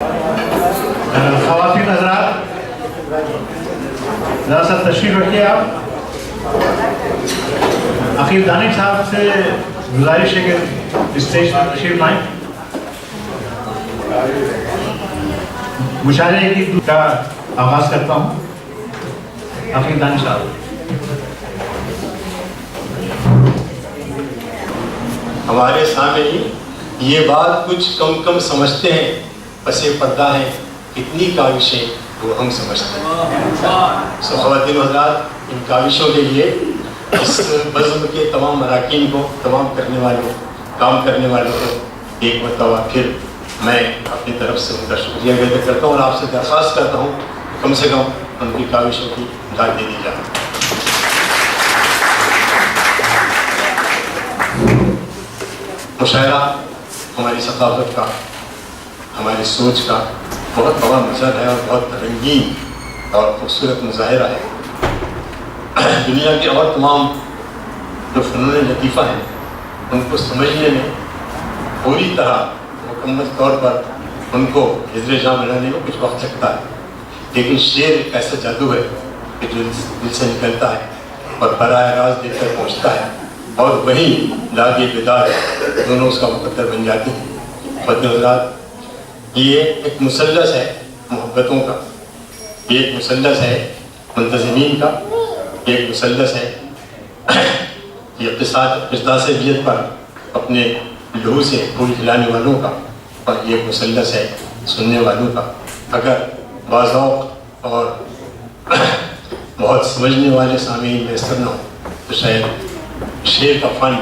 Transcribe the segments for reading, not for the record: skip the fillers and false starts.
خواتین حضرات ذرا سا تشریف رکھیے آپ. عقیل دانش صاحب سے گزارش ہے کہ اسٹیج پر تشریف لائیں. مشاعرے کی کا آغاز کرتا ہوں. عقیل دانش صاحب. ہمارے سامنے یہ بات کچھ کم سمجھتے ہیں، پس پردہ ہیں کتنی کاوشیں وہ ہم سمجھتے ہیں. خواتین و حضرات، ان کاوشوں کے لیے اس بزم کے تمام اراکین کو، تمام کرنے والوں، کام کرنے والوں کو ایک مرتبہ پھر میں اپنی طرف سے ان کا شکریہ ادا کرتا ہوں اور آپ سے درخواست کرتا ہوں کم سے کم ان کی کاوشوں کی داد دے دی جائے. مشاعرہ ہماری ثقافت کا، ہماری سوچ کا بہت بڑا مظہر ہے اور بہت رنگین اور خوبصورت مظاہرہ ہے. دنیا کے اور تمام جو فنون لطیفہ ہیں ان کو سمجھنے میں پوری طرح مکمل طور پر ان کو حضر جاں بنانے میں کچھ وقت لگتا ہے، لیکن شعر ایک ایسا جادو ہے کہ جو دل سے نکلتا ہے اور براہ راست دل تک پہنچتا ہے اور وہیں داد بیدار دونوں اس کا مقدر بن جاتے ہیں. حضرات، یہ ایک مثلث ہے محبتوں کا، یہ ایک مثلث ہے منتظمین کا، یہ ایک مثلث ہے یہ اقتصادیت پر اپنے لہو سے پھول کھلانے والوں کا، اور یہ ایک مثلث ہے سننے والوں کا. اگر باذوق اور بہت سمجھنے والے سامعین میسر نہ ہو تو شاید شعر کا فن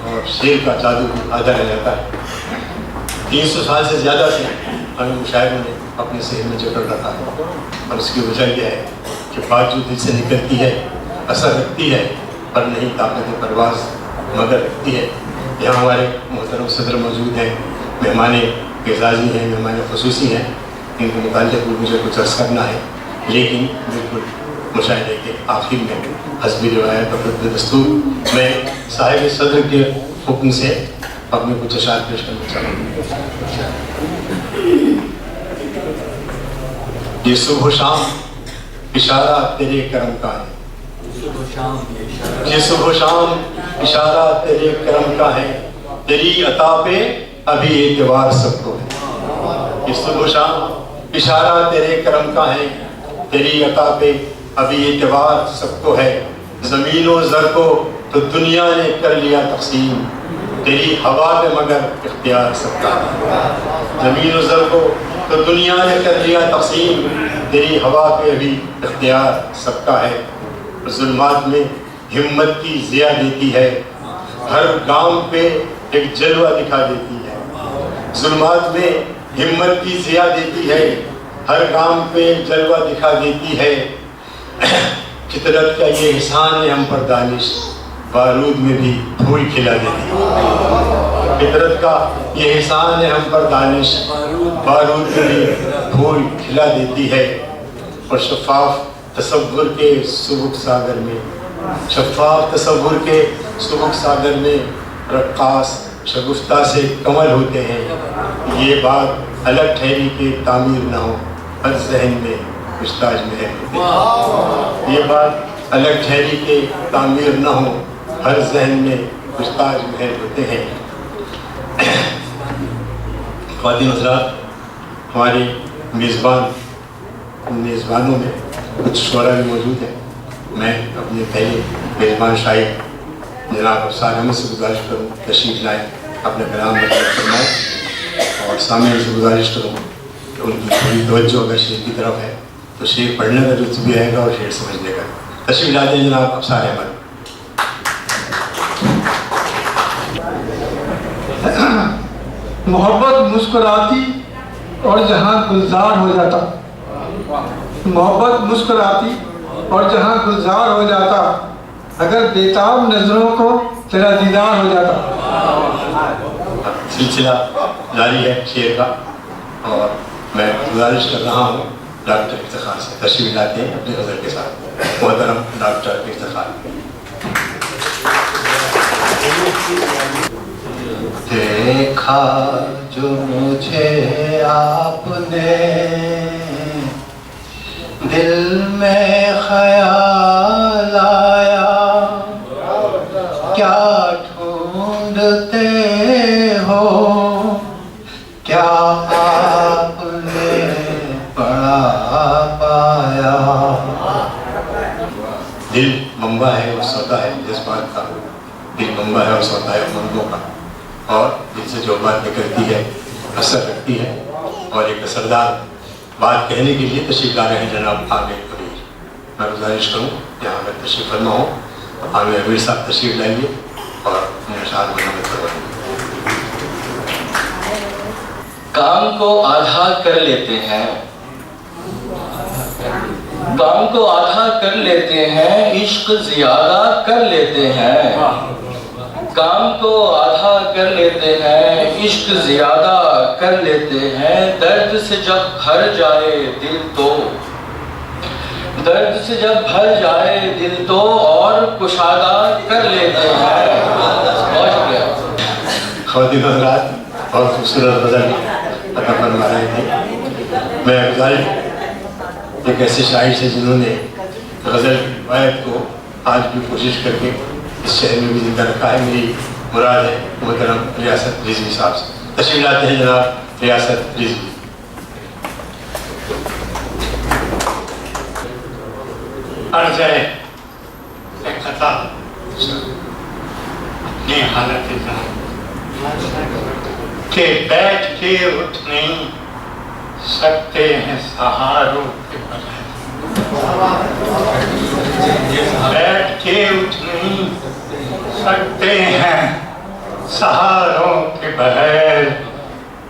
اور شعر کا جادو آدھا رہ جاتا ہے. 300 سال سے زیادہ سے ہمیں مشاعروں نے اپنے ذہن میں جکڑ رکھا ہے، اور اس کی وجہ یہ ہے کہ بات جو دل سے نکلتی ہے اثر رکھتی ہے، پر نہیں طاقت پرواز مگر رکھتی ہے. یہاں ہمارے محترم صدر موجود ہیں، مہمان اعزازی ہیں، مہمان خصوصی ہیں، ان کے متعلق بھی مجھے کچھ عرض کرنا ہے، لیکن بالکل مشاہدے کے آخر میں حسب روایت اور دستور میں صاحب صدر کے حکم سے اپنے کچھ اشعار پیش کرنا چاہوں گا. یہ صبح و شام اشارہ تیرے کرم کا ہے، یہ صبح و شام اشارہ تیرے کرم کا ہے، تیری عطا پہ ابھی اعتبار سب کو ہے. یہ صبح و شام اشارہ تیرے کرم کا ہے، تیری عطا پہ ابھی اعتبار سب کو ہے. زمین و زر کو تو دنیا نے کر لیا تقسیم، تیری ہوا پہ مگر اختیار سب کا ہے. زمین و زر کو تو دنیا نے کر لیا تقسیم، تیری ہوا پہ ابھی اختیار سب کا ہے. ظلمات میں ہمت کی ضیا دیتی ہے، ہر گام پہ ایک جلوہ دکھا دیتی ہے. ظلمات میں ہمت کی ضیا دیتی ہے، ہر گام پہ ایک جلوہ دکھا دیتی ہے. فطرت کا یہ احسان ہے ہم پر دانش، بارود میں بھی پھول کھلا دیتی ہے. فطرت کا یہ احسان ہے ہم پر دانش، بارود میں بھی پھول کھلا دیتی ہے. اور شفاف تصور کے سبک ساگر میں، شفاف تصور کے سبک ساگر میں رقاص شگفتہ سے کمل ہوتے ہیں. یہ بات الگ ٹھہری کہ تعمیر نہ ہو، ہر ذہن میں کچھ تاج محل ہوتے ہیں. یہ بات الگ ٹھہری کہ تعمیر نہ ہو، ہر ذہن میں کچھ تاج محل ہوتے ہیں. خواتین حضرات، ہمارے میزبانوں میں کچھ شعراء بھی موجود ہیں. میں اپنے پہلے میزبان شاعر جناب افسر احمد سے گزارش کروں تشریف لائیں، اپنے کلام میں فرمائیں، اور سامعین سے گزارش کروں کہ ان کی پوری توجہ اگر شعر کی طرف ہے تو شعر پڑھنے کا لطف بھی آئے گا اور شعر سمجھنے کا. تشریف لاتے ہیں جناب افسر احمد. محبت مسکراتی اور جہاں گلزار ہو جاتا، محبت مسکراتی اور جہاں گلزار ہو جاتا، اگر بیتاب نظروں کو تیرا دیدار ہو جاتا. سلسلہ جاری ہے شعر کا، اور میں گزارش کر رہا ہوں ڈاکٹر افتخار سے. تشریف لاتے ہیں اپنے غزل کے ساتھ. محترم ڈاکٹر افتخار. دیکھا جو مجھے آپ نے دل میں خیال آیا کیا ڈھونڈتے ہو کیا آپ نے پڑھا پایا دل منبع ہے اور سوتا ہے جذبات کا دل منبع ہے اور سوتا ہے امنگوں کا اور دل سے جو بات نکلتی ہے اثر رکھتی ہے اور ایک اثردار بات کہنے کے لیے تشریف لا رہے ہیں جناب عامر کبیر میں گزارش کروں یہاں اگر تشریف فرما ہو عامر کبیر صاحب تشریف لائیے اور اپنے اشعار منعقد کروائیے کام کو آدھا کر لیتے ہیں کام کو آدھا کر لیتے ہیں عشق زیادہ کر لیتے ہیں کام کو آدھا کر لیتے ہیں عشق زیادہ کر لیتے ہیں درد سے جب بھر جائے دل تو درد سے جب بھر جائے دل تو اور کشادہ کر لیتے ہیں بہت شکریہ خواتین حضرات بہت خوبصورت غزل عطا فرما رہے تھے میں غزل ایک ایسے شاعر سے جنہوں نے غزل روایت کو آج بھی کوشش کر کے اس شہر میں بھی زندہ رکھا ہے میری مراد ہے محترم ریاست رضوی صاحب سے تشریف لاتے ہیں جناب ریاست رضوی عرض ہے ایک خطا اپنی حالت کہ بیٹھ کے اٹھ نہیں سکتے ہیں سہاروں کے بغیر بیٹھ کے اٹھ نہیں سکتے ہیں سہاروں کے بغیر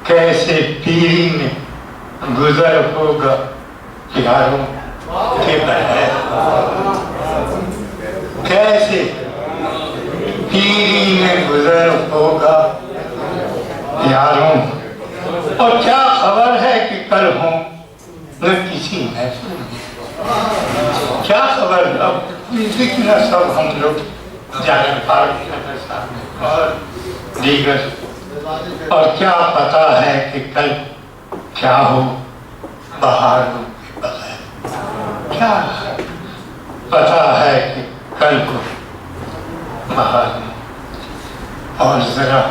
کیسے پیری میں گزر ہوگا پیاروں کے بغیر کیسے پیری میں گزر ہوگا پیاروں اور کیا خبر ہے کہ کل ہوں نہ کسی محفل میں کیا خبر اب ذکر سب ہم لوگ جاگر پاک اور دیگر اور کیا پتا ہے کہ کل کیا ہو بہاروں کے بغیر کیا پتا ہے کہ کل کو بہار اور ذرا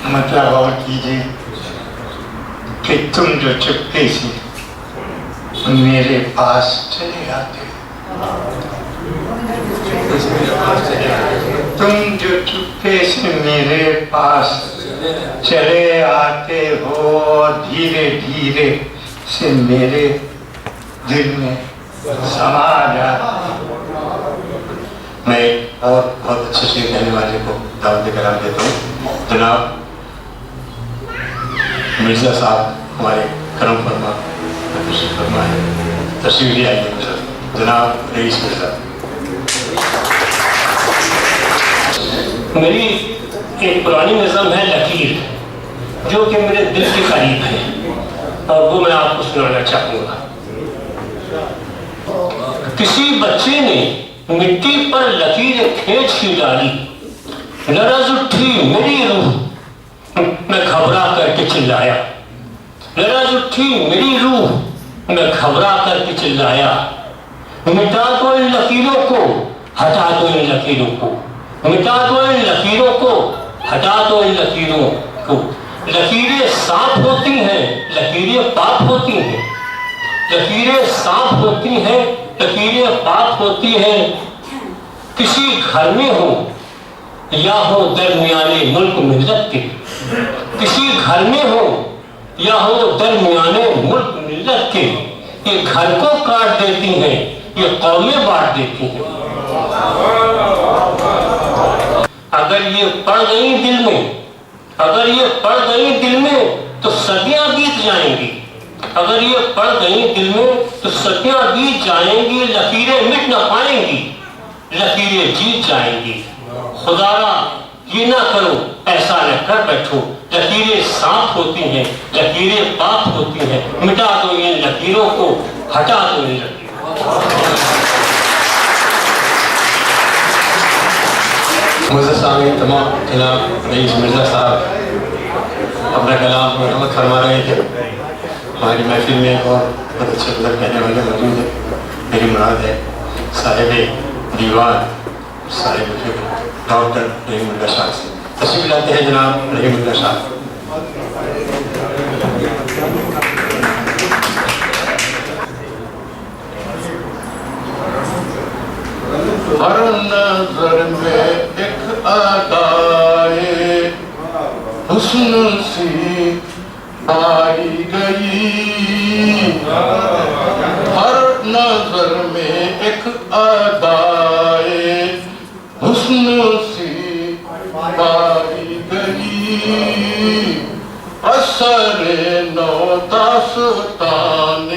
مطلب اور کیجیے کہ تم جو چپکے سے میرے پاس چلے آتے تم جو چپکے سے میرے پاس چلے آتے ہو اور دھیرے دھیرے سے میرے دل میں سما جاتے میں ایک اور بہت اچھے شعر کہنے والے کو دعوت کرام دیتا ہوں جناب مرزا صاحب ہمارے کرم فرما تشریف فرما ہے تشریف لے آئیے جناب رئیس مرزا میری ایک پرانی نظم ہے لکیر جو کہ میرے دل کے قریب ہے اور وہ میں آپ کو سنانا چاہوں گا کسی بچے نے مٹی پر لکیر کھینچ کی ڈالی لرز اٹھی میری روح میں گھبرا کر کے چلایا لرز اٹھی میری روح میں گھبرا کر کے چلایا مٹا دو ان لکیروں کو ہٹا دو ان لکیروں کو مٹا دو ان لکیروں کو ہٹا دو ان لکیروں کو لکیریں صاف ہوتی ہیں لکیریں پاک ہوتی ہیں لکیریں صاف ہوتی ہیں لکیریں پاک ہوتی ہیں کسی گھر میں ہو یا ہو درمیانے ملک ملت کے کسی گھر میں ہو یا ہو درمیانے ملک ملت کے یہ گھر کو کاٹ دیتی ہیں یہ قومیں بانٹ دیتی ہیں اگر یہ پڑ گئی دل میں اگر یہ پڑ گئی دل میں تو صدیاں بیت جائیں گی اگر یہ پڑ گئی دل میں تو صدیاں بیت جائیں گی لکیریں مٹ نہ پائیں گی لکیریں جیت جائیں گی خدا را یہ نہ کرو ایسا نہ کر بیٹھو لکیریں صاف ہوتی ہیں لکیریں پاک ہوتی ہیں مٹا دو ان لکیروں کو ہٹا دو ان لکیروں کو معزز سامعین، تمام جناب رئیس مرزا صاحب اپنا کلام مرمت فرما رہے تھے. ہماری محفل میں ایک اور بہت اچھے قدر کہنے والے موجود ہیں. میری مراد ہے صاحب دیوان صاحب ڈاکٹر رحیم اللہ شاہ سے. تشریف لاتے ہیں جناب رحیم اللہ شاہ. ہر نظر میں ایک ادائے حسن سی آئی گئی. ہر نظر میں ایک ادائے حسن سی آئی گئی. اثر نو داستان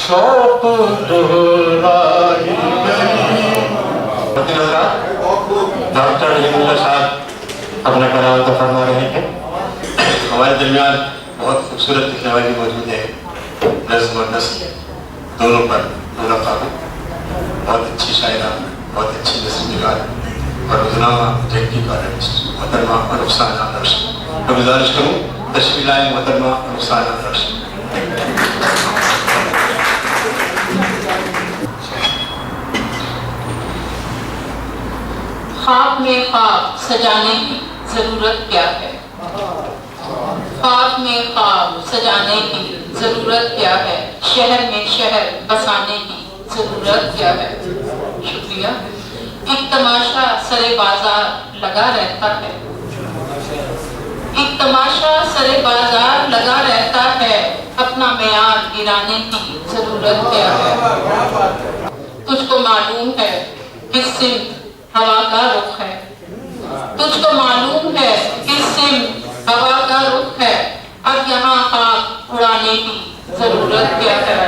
شوق دہرائی گئی. ڈاکٹر رحیم اللہ صاحب اپنا کلام تو فرما رہے ہیں. ہمارے درمیان بہت خوبصورت لکھنے والی موجود ہے. نظم و نثر دونوں پر دونوں قابل، بہت اچھی شاعرہ، بہت اچھی نثر نگار اور روزنامہ جنگی کالمسٹ محترمہ رخسانہ رخش. میں گزارش کروں تشریف لائیں محترمہ رخسانہ رخش. خواب میں خواب سجانے کی ضرورت کیا ہے؟ خواب میں خواب سجانے کی ضرورت کیا ہے؟ شہر میں شہر بسانے کی ضرورت کیا ہے؟ شکریہ. ایک تماشا سرے بازار لگا رہتا ہے. ایک تماشا سرے بازار لگا رہتا ہے. اپنا معیار گرانے کی ضرورت کیا ہے؟ تجھ کو معلوم ہے کس سمت ہوا کا رخ ہے. تجھ کو معلوم ہے کس سمت ہوا کا رخ ہے. اب یہاں خاک اڑانے کی ضرورت کیا ہے؟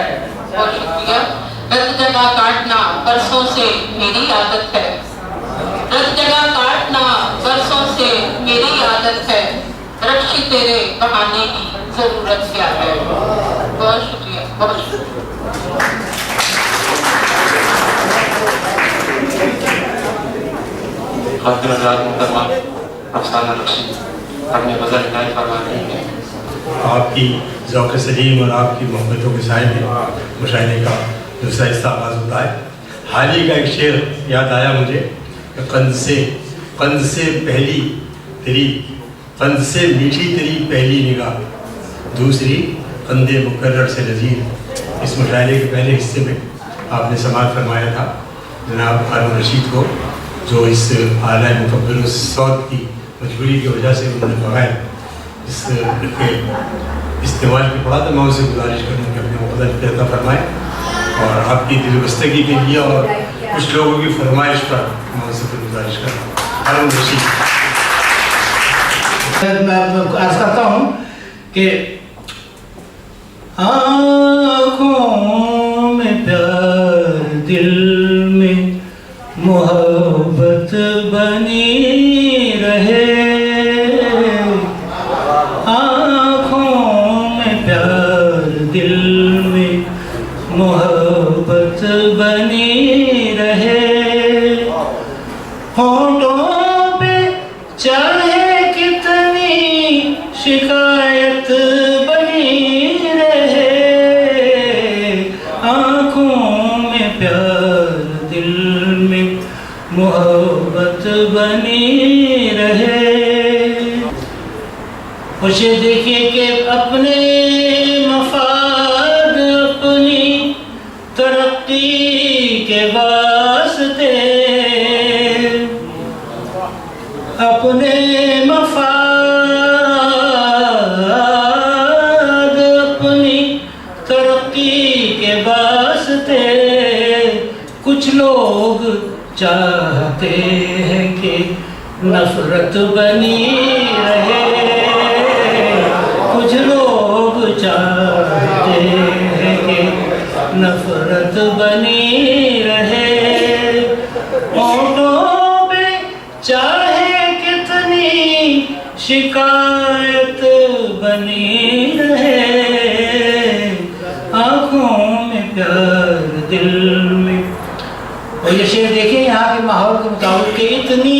بہت شکریہ. رت جگہ کاٹنا برسوں سے میری عادت ہے. رت جگہ کاٹنا برسوں سے میری عادت ہے. رکشی تیرے بہانے کی ضرورت کیا ہے؟ بہت شکریہ. بہت شکریہ. خاتون حضرات محترمہ افسانہ رخشی اپنے غزل عنایت فرما رہی ہیں. آپ کی ذوق سلیم اور آپ کی محبتوں کے سائے میں مشاعرے کا دوسرا حصہ آغاز ہوتا ہے. حال ہی کا ایک شعر یاد آیا مجھے کہ قند سے پہلی تیری قند سے میٹھی تیری پہلی نگاہ، دوسری قند مکرر سے لذیذ. اس مشاعرے کے پہلے حصے میں آپ نے سماعت فرمایا تھا جناب ہارون رشید کو، جو اس اعلیٰ مکبر الصوت کی مجبوری کی وجہ سے انہوں نے بغیر اس کے استعمال کی پڑھا تھا. میں اسے گزارش کروں کہ اپنے مقدر عطا فرمائے اور آپ کی دلبستگی کے لیے اور کچھ لوگوں کی فرمائش پر میں اسے پھر گزارش کرتا ہوں. ہارون رشید. میں عرض کرتا ہوں کہ آنکھوں میں پیار دل میں محبت بنی رہے. آنکھوں میں پیار دل میں محبت بنی رہے. ہونٹوں پہ چاہے کتنی شکایت بنی رہے. آنکھوں میں پیار دل میں محبت بنی رہے. اسے دیکھیے کہ اپنے مفاد اپنی ترقی کے واسطے اپنے مفاد اپنی ترقی کے واسطے کچھ لوگ چاہتے ہیں کہ نفرت بنی رہے. کچھ لوگ چاہتے ہیں کہ نفرت بنی رہے. ہونٹوں پہ چاہے کتنی شکایت بنی رہے. آنکھوں میں پیار دل میں. اور یہ شعر دیکھیں یہاں کے ماحول کے مطابق کہ اتنی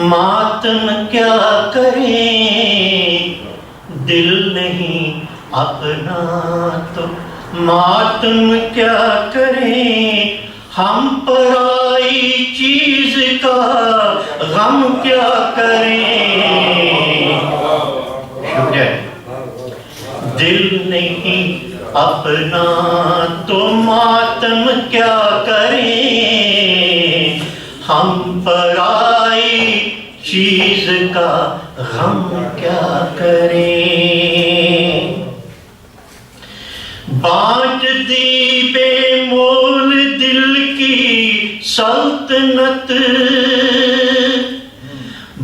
ماتم کیا کریں دل نہیں اپنا تو ماتم کیا کریں ہم پرائی چیز کا غم کیا کریں شکریہ دل نہیں اپنا تو ماتم کیا کریں ہم پرائی چیز کا غم کیا کریں بانٹ دی بے مول دل کی سلطنت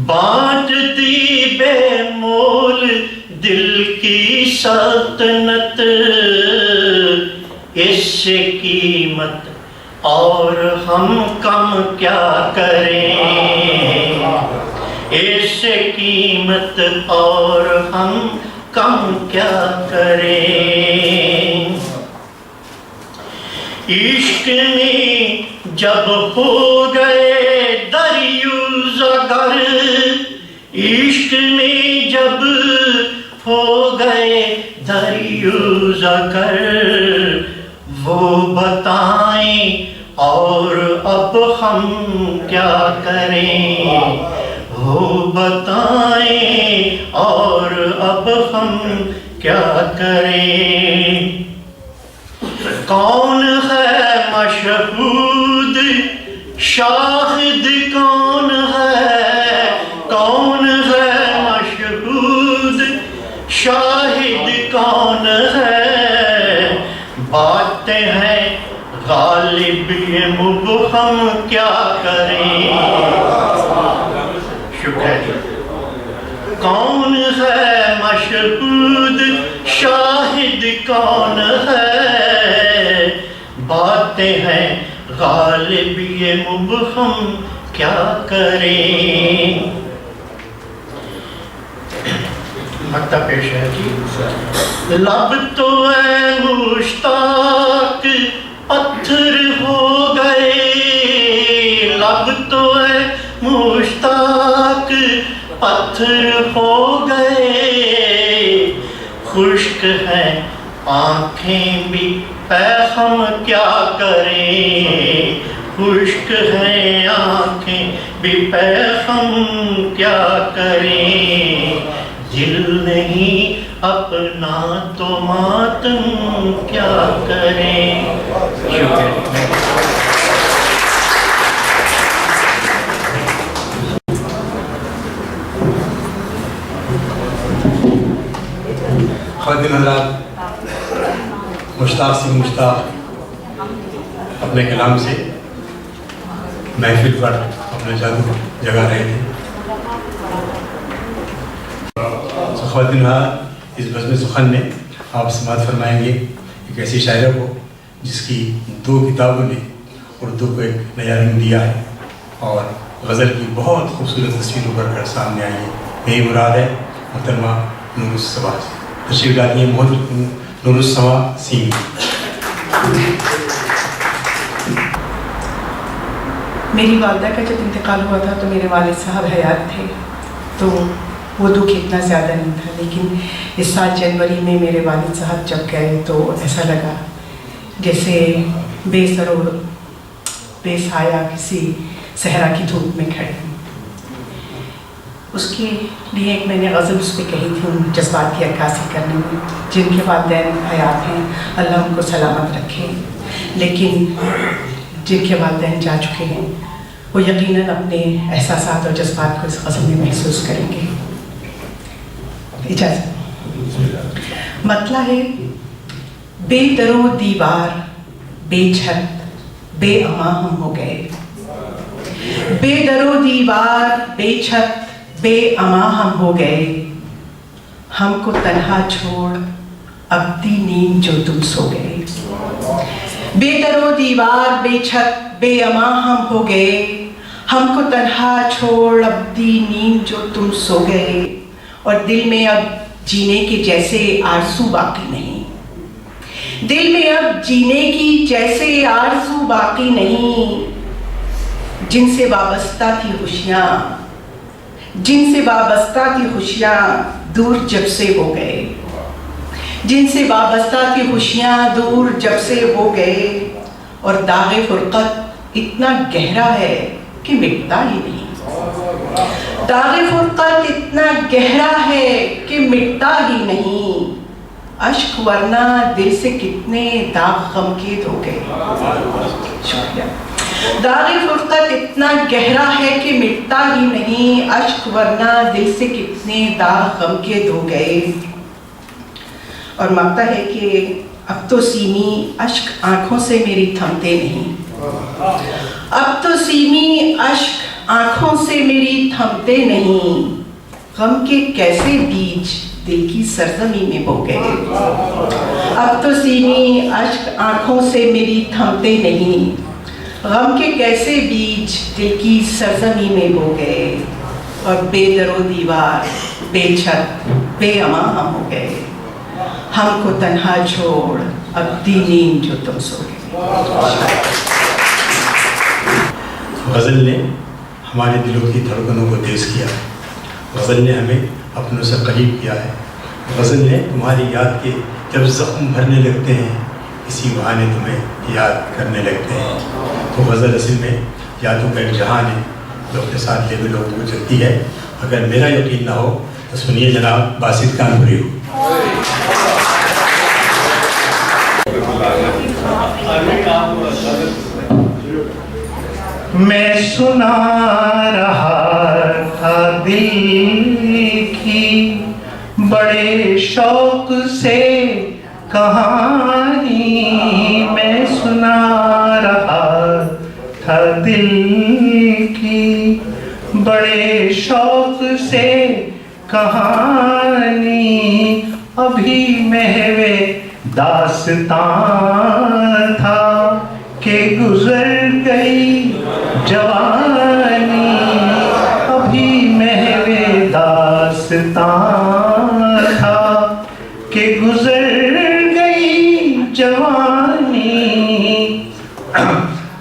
بانٹ دی بے مول دل کی سلطنت اس سے قیمت اور ہم کم کیا کریں اس سے قیمت اور ہم کم کیا کریں عشق میں جب ہو گئے دریوزگر عشق میں جب ہو گئے دریوزگر وہ بتائیں اور اب ہم کیا کریں وہ بتائیں اور اب ہم کیا کریں کون ہے مشہود شاہد کون ہے مشہود شاہد کون ہے باتیں ہیں غالب یہ مبہم کیا کریں شکریہ کون ہے مشہود شاہد کون ہے باتیں ہیں غالب یہ مبہم کیا کریں مکتہ پیش ہے جی لب تو اے مشتاق پتھر ہو گئے لب تو اے مشتاق پتھر ہو گئے خشک ہیں آنکھیں بھی اے ہم کیا کریں خشک ہیں آنکھیں بھی اے ہم کیا کریں دل نہیں اپنا تو ماتم کیا کریں خواتین حضرات مشتاق سے مشتاق اپنے کلام سے محفل پر اپنا جادو جگا رہے تھے خواتین حضرات اس بزم سخن میں آپ سماعت فرمائیں گے ایک ایسی شاعرہ کو جس کی 2 کتابوں نے اردو کو ایک نیا رنگ دیا ہے اور غزل کی بہت خوبصورت تصویر ابھر کر سامنے آئی ہے یہی مراد ہے محترمہ نور السما سے تشریف لاتی ہیں نور السما سین میری والدہ کا جب انتقال ہوا تھا تو میرے والد صاحب حیات تھے تو وہ دکھ اتنا زیادہ نہیں تھا لیکن اس سال جنوری میں میرے والد صاحب جب گئے تو ایسا لگا جیسے بے سر و بے سایہ کسی صحرا کی دھوپ میں کھڑے ہوں اس کے لیے ایک میں نے غزل اس پہ کہی تھی ان جذبات کی عکاسی کرنے میں جن کے والدین حیات ہیں اللہ ان کو سلامت رکھے لیکن جن کے والدین جا چکے ہیں وہ یقیناً اپنے احساسات اور جذبات کو اس غزل میں محسوس کریں گے اجازت مطلع ہے بے در و دیوار بے چھت بے اما ہم ہو گئے بے در و دیوار بے چھت بے اما ہم ہو گئے ہم کو تنہا چھوڑ ابدی نیند جو تم سو گئے بے در و دیوار بے چھت بے اما ہم ہو گئے ہم کو تنہا چھوڑ ابدی نیند جو تم سو گئے اور دل میں اب جینے کے جیسے آرزو باقی نہیں دل میں اب جینے کی جیسے آرزو باقی نہیں جن سے وابستہ تھی خوشیاں جن سے وابستہ تھی خوشیاں دور جب سے ہو گئے، جن سے وابستہ تھی خوشیاں دور جب سے ہو گئے، اور داغ فرقت اتنا گہرا ہے کہ مٹتا ہی نہیں، داغ فرقت اتنا گہرا ہے کہ مٹتا ہی نہیں، اشک ورنہ دل سے کتنے داغ غم کے دھو گئے۔ شکریہ۔ داغ فرقت اتنا گہرا ہے کہ مٹتا ہی نہیں، اشک ورنہ دل سے کتنے داغ غم کے دھو گئے۔ اور مانگتا ہے کہ اب تو سیمی اشک آنکھوں سے میری تھمتے نہیں، اب تو سیمی اشک آنکھوں سے میری تھمتے نہیں، غم کے کیسے بیج دل کی سرزمین میں بو گئے، اب تو سیمی اشک آنکھوں سے میری تھمتے نہیں، غم کے کیسے بیج دل کی سرزمین میں بو گئے، اور بے در و دیوار بے چھت بے اما ہم ہو گئے، ہم کو تنہا چھوڑ اب دی نیند جو تم سو گئے۔ غزل نے ہمارے دلوں کی دھڑکنوں کو تیز کیا، غزل نے ہمیں اپنوں سے قریب کیا ہے، غزل نے تمہاری یاد کے جب زخم بھرنے لگتے ہیں اسی بہانے تمہیں یاد کرنے لگتے ہیں۔ تو غزل اصل میں یادوں کا ایک جہان ہے جو اپنے ساتھ لے لوگوں کو چلتی ہے۔ اگر میرا یقین نہ ہو تو سنیے جناب باسط کانپوری ہو۔ میں سنا رہا تھا دل کی بڑے شوق سے کہانی، میں سنا رہا تھا دل کی بڑے شوق سے کہانی، ابھی محو داستان تھا کہ گزر گئی جوانی، ابھی محو داستان تھا کہ گزر گئی جوانی،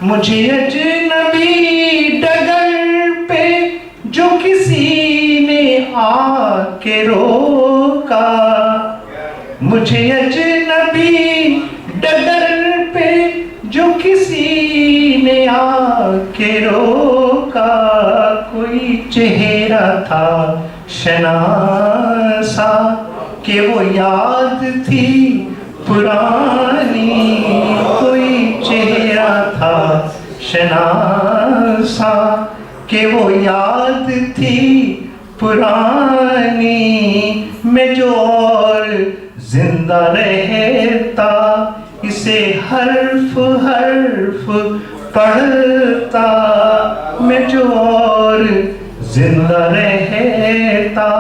مجھے اجنبی ڈگر پہ جو کسی نے آ کے روکا، مجھے اجنبی ڈگر پہ جو کسی نے آ کے روکا، کوئی چہرہ تھا شناسا کہ وہ یاد تھی پرانی، کوئی چہرہ تھا شناسا کہ وہ یاد تھی پرانی، میں جو اور زندہ رہتا اسے حرف حرف پڑھتا، میں جو اور زندہ رہتا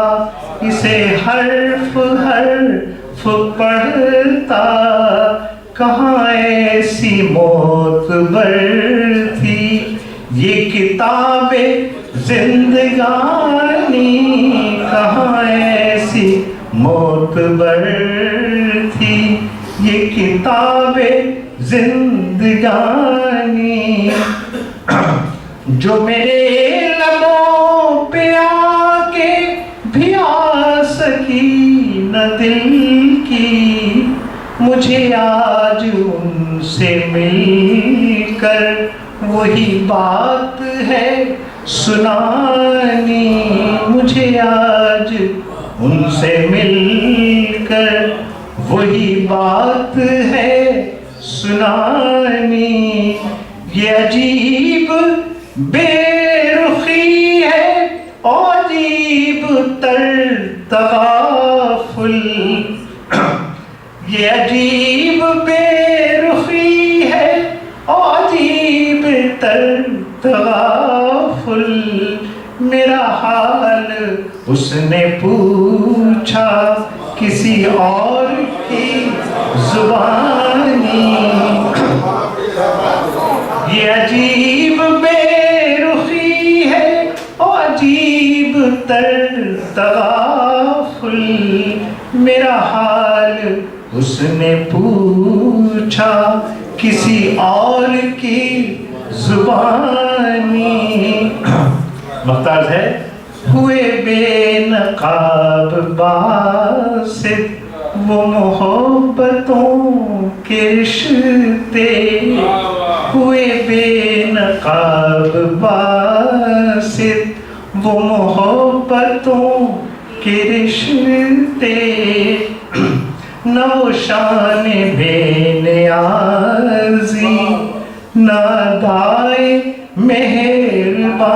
اسے حرف حرف پڑھتا، کہاں ایسی معتبر تھی یہ کتاب زندگانی، کہاں ایسی معتبر تھی یہ کتاب زندگانی، جو میرے لبوں پہ آ کے بھی آ سکی نہ دل کی، مجھے آج ان سے مل کر وہی بات ہے سنانی، مجھے آج ان سے مل کر وہی بات ہے سنانی، یہ عجیب بے رخی ہے اور عجیب تر تغافل، یہ عجیب بے رخی ہے اور عجیب تر تغافل، میرا حال اس نے پوچھا کسی اور کی زبانی، یہ عجیب بے رخی ہے اور عجیب تر تغافل، میرا حال اس نے پوچھا کسی اور کی زبانی۔ مختار ہے ہوئے بے نقاب باسط وہ محبتوں کے رشتے، ہوئے بے نقاب باسط وہ محبتوں کے رشتے، نہ وہ شان بے نیازی نہ ادائے مہربانی،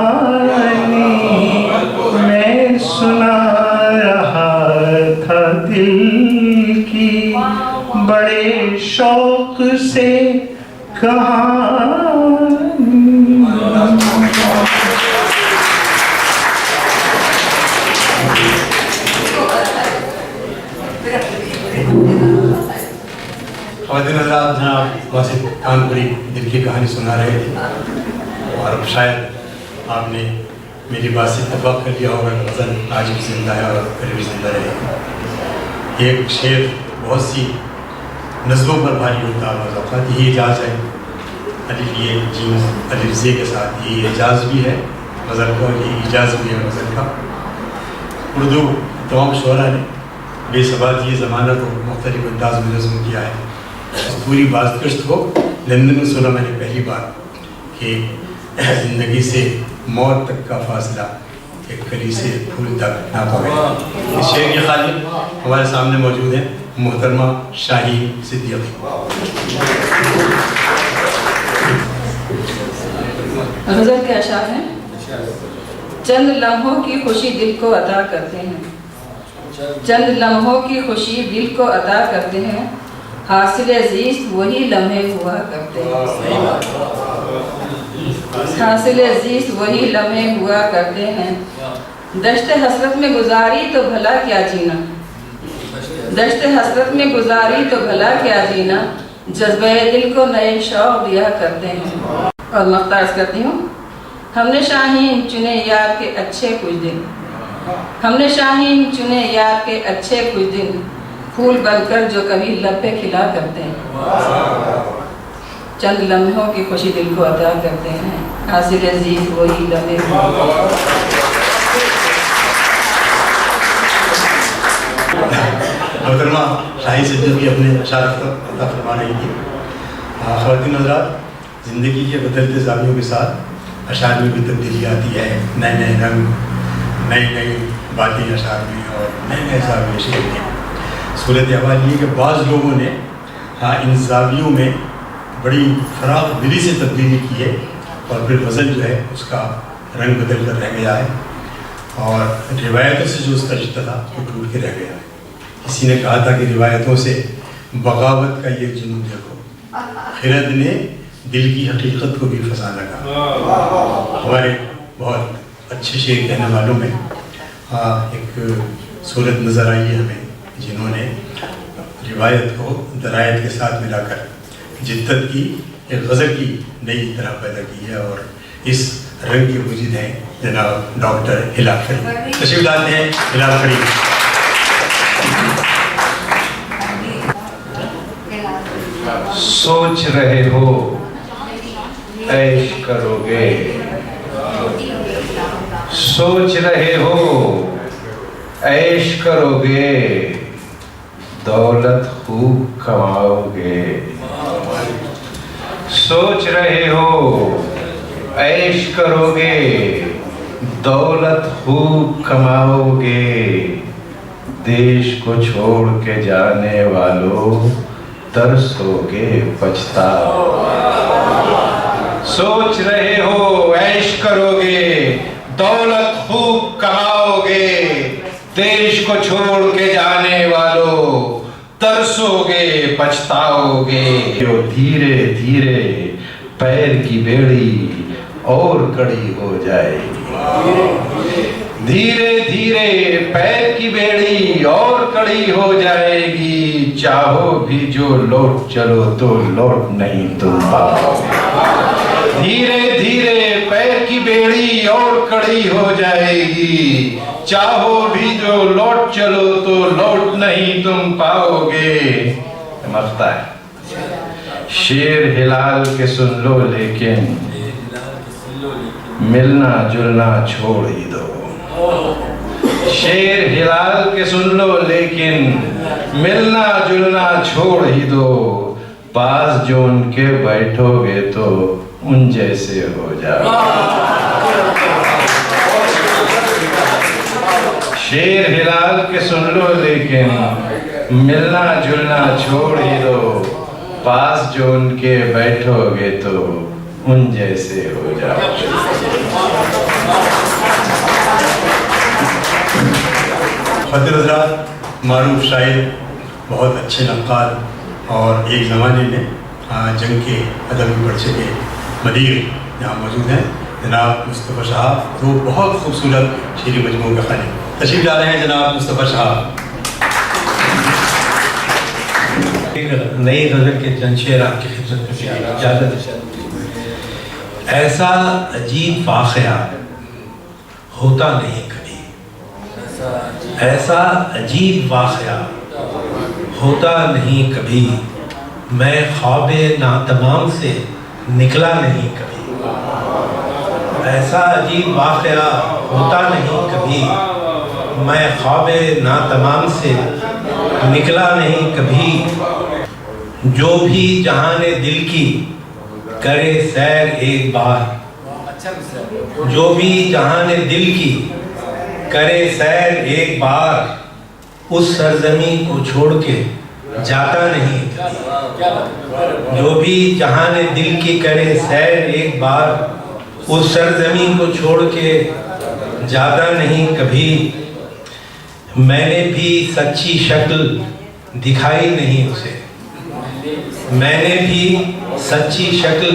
میں سنا رہا تھا دل کی بڑے شوق سے کہانی۔ خواتین حضرات، جناب واسف کانپوری دل کی کہانی سنا رہے تھے، اور اب شاید آپ نے میری بات سے اتفاق کر لیا ہوگا کہ غزل آج بھی زندہ ہے اور پھر بھی زندہ رہے گی۔ ایک شعر بہت سی نظموں پر بھاری ہوتا ہے، بعض اوقات یہی اعجاز ہے، الف یہ جیم الف زے کے ساتھ یہ اعجاز بھی ہے غزل کا، اور یہ اعجاز بھی ہے غزل کا۔ اردو تمام شعراء نے بے ثبات یہ زمانہ کو مختلف انداز میں نظم کیا ہے۔ اس پوری بازگشت کو لندن میں سنا میں نے پہلی بار کہ زندگی سے موت تک کا فاصلہ ایک کلی سے پھول تک نہ پائے۔ اس شعر کی خالق ہمارے سامنے موجود ہیں محترمہ شاہین صدیقی۔ غزل کے اشعار ہیں: چند لمحوں کی خوشی دل کو عطا کرتے ہیں، چند لمحوں کی خوشی دل کو عطا کرتے ہیں، حاصل زیست وہی لمحے ہوا کرتے ہیں، حاصل زیست وہی لمحے ہوا کرتے ہیں، دشت حسرت میں گزاری تو بھلا کیا جینا، دشت حسرت میں گزاری تو بھلا کیا جینا، جذبہ دل کو نئے شوق دیا کرتے ہیں۔ اور مختارز کرتی ہوں: ہم نے شاہین چنے یار کے اچھے کچھ دن، ہم نے شاہین چنے یار کے اچھے کچھ دن، پھول بن کر جو کبھی لب پہ کھلا کرتے ہیں، چند لمحوں کی خوشی دل کو عطا کرتے ہیں، حاصل عزیز وہی لمحے محترمہ شاہین صدیقی اپنے اشعار عطا فرما رہی تھی۔ خواتین حضرات، زندگی کے بدلتے زاویوں کے ساتھ اشعار میں بھی تبدیلی آتی ہے، نئے نئے رنگ، نئی نئی باتیں اشعار میں اور نئے نئے زاویے شعر میں۔ صورت حال یہ کہ بعض لوگوں نے ان زاویوں میں بڑی فراغ دلی سے تبدیلی کی ہے، اور پھر غزل جو ہے اس کا رنگ بدل کر رہ گیا ہے، اور روایتوں سے جو اس کا رشتہ تھا وہ ٹوٹ کے رہ گیا ہے۔ کسی نے کہا تھا کہ روایتوں سے بغاوت کا یہ جنون دیکھو، خرد نے دل کی حقیقت کو بھی پھنسا لگا۔ ہمارے بہت اچھے شعر کہنے والوں میں ایک صورت نظر آئی ہے ہمیں، جنہوں نے روایت کو درایت کے ساتھ ملا کر جدت کی ایک غزل کی نئی طرح پیدا کی ہے، اور اس رنگ کے موجود ہیں جناب ڈاکٹر ہلال فرید۔ تشریف لاتے ہیں ہلال فرید۔ سوچ رہے ہو عیش کرو گے، سوچ رہے ہو عیش کرو گے، دولت خوب کماؤ گے، سوچ رہے ہو عیش کرو گے، دولت خوب کماؤ گے، دیش کو چھوڑ کے جانے والوں ترسو گے پچھتاؤ۔ سوچ رہے ہو عیش کرو گے، دولت خوب کماؤ گے، دیش کو چھوڑ کے جانے والوں ترسو گے پچھتاؤ گے۔ جو دھیرے دھیرے پیر کی بیڑی اور کڑی ہو جائے گی، دھیرے دھیرے پیر کی بیڑی اور کڑی ہو جائے گی، چاہو بھی جو لوٹ چلو تو لوٹ نہیں تم پاؤ گے، دھیرے دھیرے پیر کی بیڑی اور کڑی ہو جائے گی، چاہو بھی جو لوٹ چلو تو لوٹ نہیں تم پاؤ گے۔ مقطع ہے، شیر ہلال کے سن لو لیکن ملنا جلنا چھوڑ ہی دو، شیر ہلال کے سن لو لیکن ملنا جلنا چھوڑ ہی دو، پاس جو ان کے بیٹھو گے تو ان جیسے ہو جاؤ۔ شیر ہلال کے سن لو لیکن ملنا جلنا چھوڑ ہی دو، پاس جو ان کے بیٹھو گے تو ان جیسے ہو جاؤ۔ خطر حضرات معروف شاعر، بہت اچھے نقاد، اور ایک زمانے میں جنگ کے ادبی پرچے کے مدیر یہاں موجود ہیں جناب مصطفیٰ صاحب، جو بہت خوبصورت شعری مجموعوں کا خالق تشریف لا رہے ہیں۔ جناب مصطفیٰ صاحب نئی غزل کے چند شعر آپ کی خدمت میں اجازت ہے۔ ایسا عجیب واقعہ ہوتا نہیں کبھی، ایسا عجیب واقعہ ہوتا نہیں کبھی، میں خواب ناتمام سے نکلا نہیں کبھی۔ ایسا عجیب واقعہ ہوتا نہیں کبھی، میں خواب ناتمام سے نکلا نہیں کبھی، جو بھی جہان دل کی کرے سیر ایک بار، جو بھی جہان دل کی کرے سیر ایک بار، اس سرزمین کو چھوڑ کے جاتا نہیں کبھی۔ جو بھی جہان دل کی کرے سیر ایک بار، اس سرزمین کو چھوڑ کے جاتا نہیں کبھی۔ میں نے بھی سچی شکل دکھائی نہیں اسے، میں نے بھی سچی شکل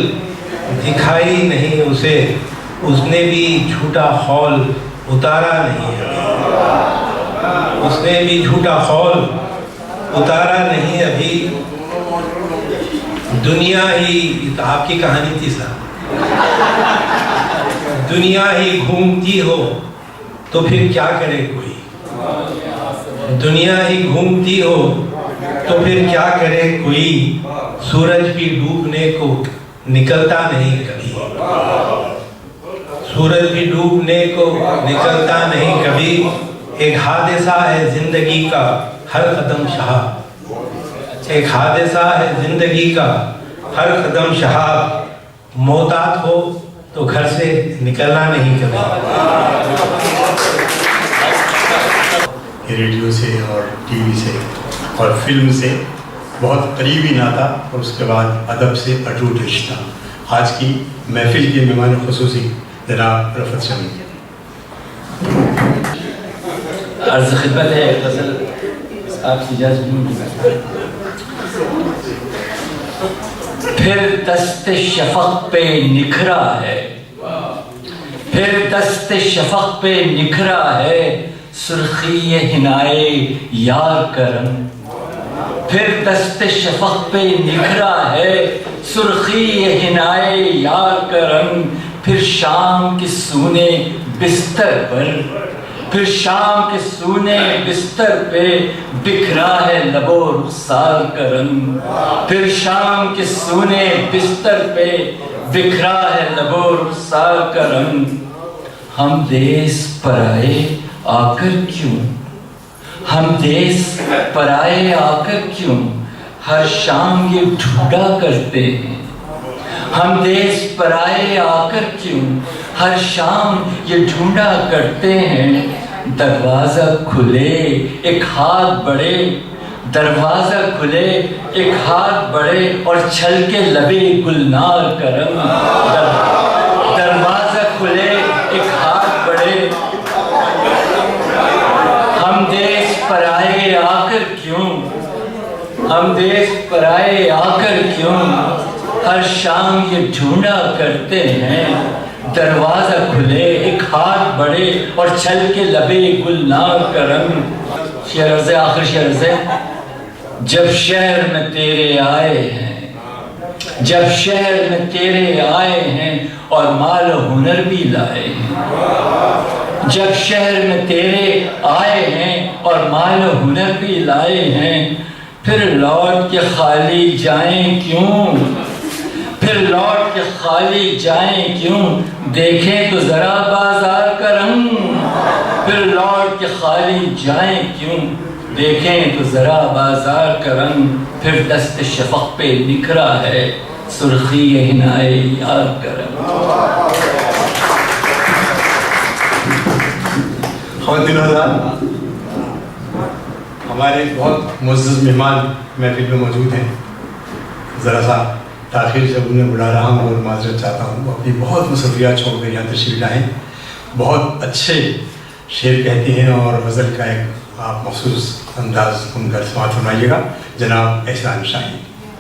دکھائی نہیں اسے، اس نے بھی جھوٹا خول اتارا نہیں ابھی، اس نے بھی جھوٹا خول اتارا نہیں ابھی۔ دنیا ہی، آپ کی کہانی تھی صاحب، دنیا ہی گھومتی ہو تو پھر کیا کرے کوئی، دنیا ہی گھومتی ہو تو پھر کیا کرے کوئی، سورج بھی ڈوبنے کو نکلتا نہیں کبھی، سورج بھی ڈوبنے کو نکلتا نہیں کبھی۔ ایک حادثہ ہے زندگی کا ہر قدم شہاب، ایک حادثہ ہے زندگی کا ہر قدم شہاب، محتاط ہو تو گھر سے نکلنا نہیں کبھی۔ ریڈیو سے اور ٹی وی سے اور فلم سے بہت قریبی ناتا، اور اس کے بعد ادب سے اٹوٹ رشتہ۔ آج کی محفل کے مہمان خصوصی جناب رفعت شمیم۔ عرض خدمت ہے غزل آپ کی اجازت دوں۔ پھر دست شفق پہ نکھرا ہے، پھر دست شفق پہ نکھرا ہے، سرخی حنائے یار کرم، پھر دست شفق پہ نکھرا ہے، سرخی حنائے یار کرم، پھر شام کے سونے بستر پر، پھر شام کے سونے بستر پہ بکھرا ہے لب و رخسار کرم، پھر شام کے سونے بستر پہ بکھرا ہے لب و رخسار کرم۔ ہم دیس پرائے آ کر کیوں، ہم دیس پرائے آ کر کیوں ہر شام یہ ڈھونڈا کرتے ہیں، ہم دیس پرائے آ کر کیوں ہر شام یہ ڈھونڈا کرتے ہیں۔ دروازہ کھلے ایک ہاتھ بڑھے، دروازہ کھلے ایک ہاتھ بڑھے، اور چھل کے لبے گلنار کرم، دروازہ کھلے ایک ہاتھ بڑھے۔ ہم دیس پرائے آ کر کیوں، ہم دیس پرائے آ کر کیوں ہر شام یہ ڈھونڈا کرتے ہیں۔ دروازہ کھلے ایک ہاتھ بڑھے، اور چھل کے لبے گلنار کرم۔ شعر سے آخر شعر سے، جب شہر میں تیرے آئے ہیں، جب شہر میں تیرے آئے ہیں، اور مال و ہنر بھی لائے ہیں، جب شہر میں تیرے آئے ہیں اور مال و ہنر بھی لائے ہیں، پھر لوٹ کے خالی جائیں کیوں، پھر لوٹ کے خالی جائیں کیوں، دیکھیں تو ذرا بازار کا رنگ، پھر لوٹ کے خالی جائیں کیوں، دیکھیں تو ذرا بازار کا رنگ، پھر دست شفق پہ نکھرا ہے سرخی حنائے یار کا رنگ۔ خواتین حضرات، ہمارے بہت معزز مہمان محفل میں موجود ہیں، ذرا سا تاخیر سے انہیں بلا رہا ہوں اور معذرت چاہتا ہوں، وہ اپنی بہت مصروفیات چھوڑ کر یہاں تشریف لائیں، بہت اچھے شعر کہتے ہیں اور غزل کا ایک آپ مخصوص انداز ان کا سماعت فرمائیے گا۔ جناب احسان شاہی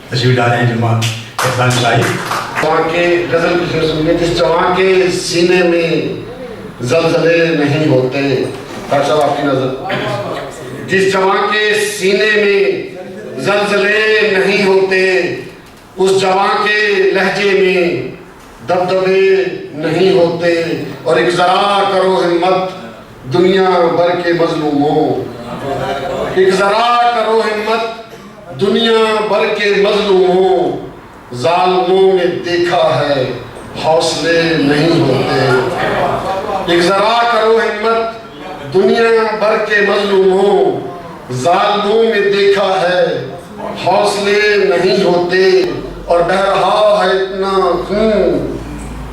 تشریف لا رہے ہیں، جناب احسان شاہی۔ جوان کے غزل کی شعر سنیے۔ جس جوان کے سینے میں زلزلے نہیں ہوتے، ڈاکٹر صاحب آپ کی نظر، جس جوان کے سینے میں زلزلے نہیں ہوتے، اس جوان کے لہجے میں دبدبے نہیں ہوتے، اور ایک ذرا کرو ہمت دنیا بھر کے مظلوموں، ایک ذرا کرو ہمت دنیا بھر کے مظلوموں، ظالموں نے دیکھا ہے حوصلے نہیں ہوتے، ایک ذرا کرو ہمت دنیا بھر کے مظلوموں، ظالموں نے دیکھا ہے حوصلے نہیں ہوتے، اور بہہ رہا ہے اتنا خون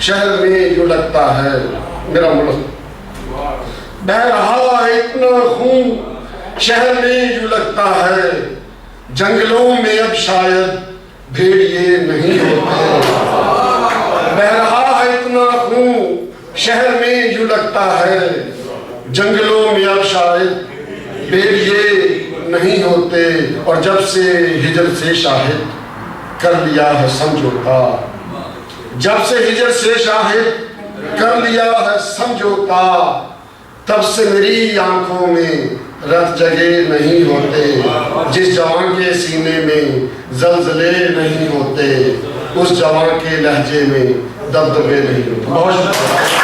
شہر میں یوں لگتا ہے میرا ملک، بہہ رہا ہے اتنا خون شہر میں یوں لگتا ہے، جنگلوں میں اب شاید بھیڑیے نہیں ہوتے، بہہ رہا ہے اتنا خون شہر میں یوں لگتا ہے، جنگلوں میں اب شاید بھیڑیے نہیں ہوتے، اور جب سے ہجر سے شاہد کر لیا ہے سمجھوتا، جب سے ہجر سے شاہد کر لیا ہے سمجھوتا، تب سے میری آنکھوں میں رت جگے نہیں ہوتے، جس جوان کے سینے میں زلزلے نہیں ہوتے، اس جوان کے لہجے میں دبدبے نہیں ہوتے۔ بہت شکریہ۔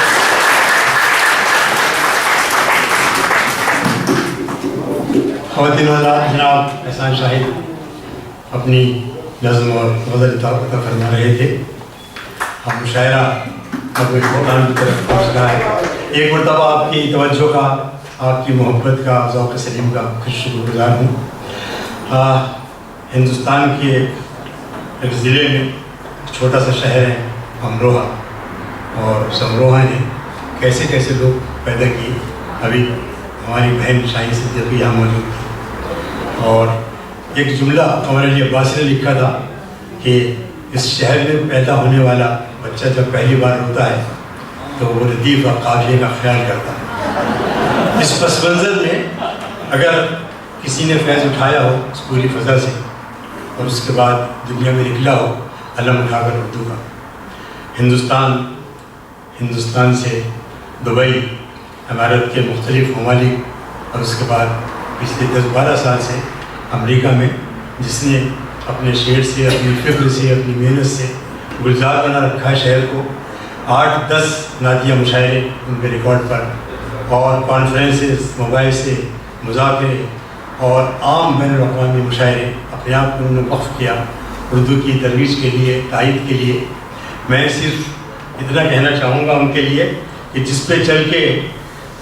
خواتین حضرات، جناب احسان شاہد اپنی نظم اور غزل عطا فرما رہے تھے، ہم مشاعرہ اب اختتام کی طرف پہنچ رہا ہے۔ ایک مرتبہ آپ کی توجہ کا، آپ کی محبت کا، ذوق سلیم کا شکر گزار ہوں۔ ہندوستان کے ایک ضلع میں چھوٹا سا شہر ہے امروہہ، اور اس امروہہ نے کیسے کیسے لوگ پیدا کیے۔ ابھی ہماری بہن شاہین صدیقی یہاں موجود تھی، اور ایک جملہ عمر علی عباسی نے لکھا تھا کہ اس شہر میں پیدا ہونے والا بچہ جب پہلی بار ہوتا ہے تو وہ ردیف اور قافیے کا خیال کرتا ہے۔ اس پس منظر میں اگر کسی نے فیض اٹھایا ہو اس پوری فضا سے، اور اس کے بعد دنیا میں نکلا ہو علم اٹھا کر اردو کا، ہندوستان سے دبئی، امارات کے مختلف ممالک، اور اس کے بعد پچھلے 10-12 سال سے امریکہ میں، جس نے اپنے شعر سے، اپنی فکر سے، اپنی محنت سے گلزار بنا رکھا ہے شہر کو۔ 8-10 نعتیہ مشاعرے ان کے ریکارڈ پر، اور کانفرنسز، موبائل سے مذاکرے، اور عام بین الاقوامی مشاعرے اپنے آپ کو انہوں نے وقف کیا اردو کی ترویج کے لیے، تائید کے لیے۔ میں صرف اتنا کہنا چاہوں گا ان کے لیے کہ جس پہ چل کے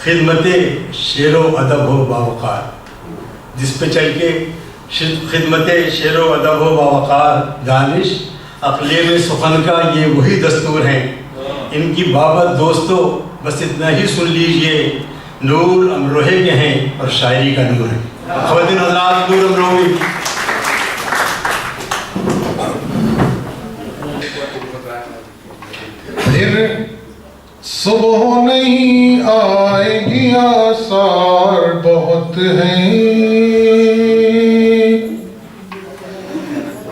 خدمت شعر و ادب ہو باوقار، جس پہ چل کے خدمت شعر و ادب ہو باوقار، دانش اقلیم سخن کا یہ وہی دستور ہیں، ان کی بابت دوستو بس اتنا ہی سن لیجئے، نور امروہے کے ہیں اور شاعری کا نور ہے۔ خواتین حضرات، نور امروہی۔ پھر صبح نہیں آئے گی آثار بہت ہیں،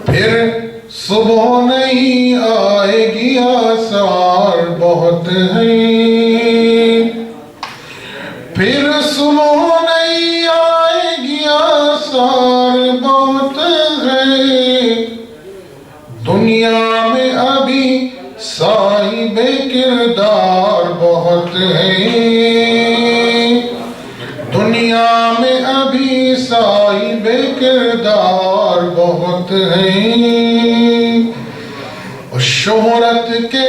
پھر صبح نہیں آئے گی آثار بہت ہیں، پھر صبح نہیں آئے گی آثار بہت ہیں، دنیا میں ابھی صاحب کردار بہت ہیں، دنیا میں ابھی صاحب کردار بہت ہیں، اور شہرت کے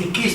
21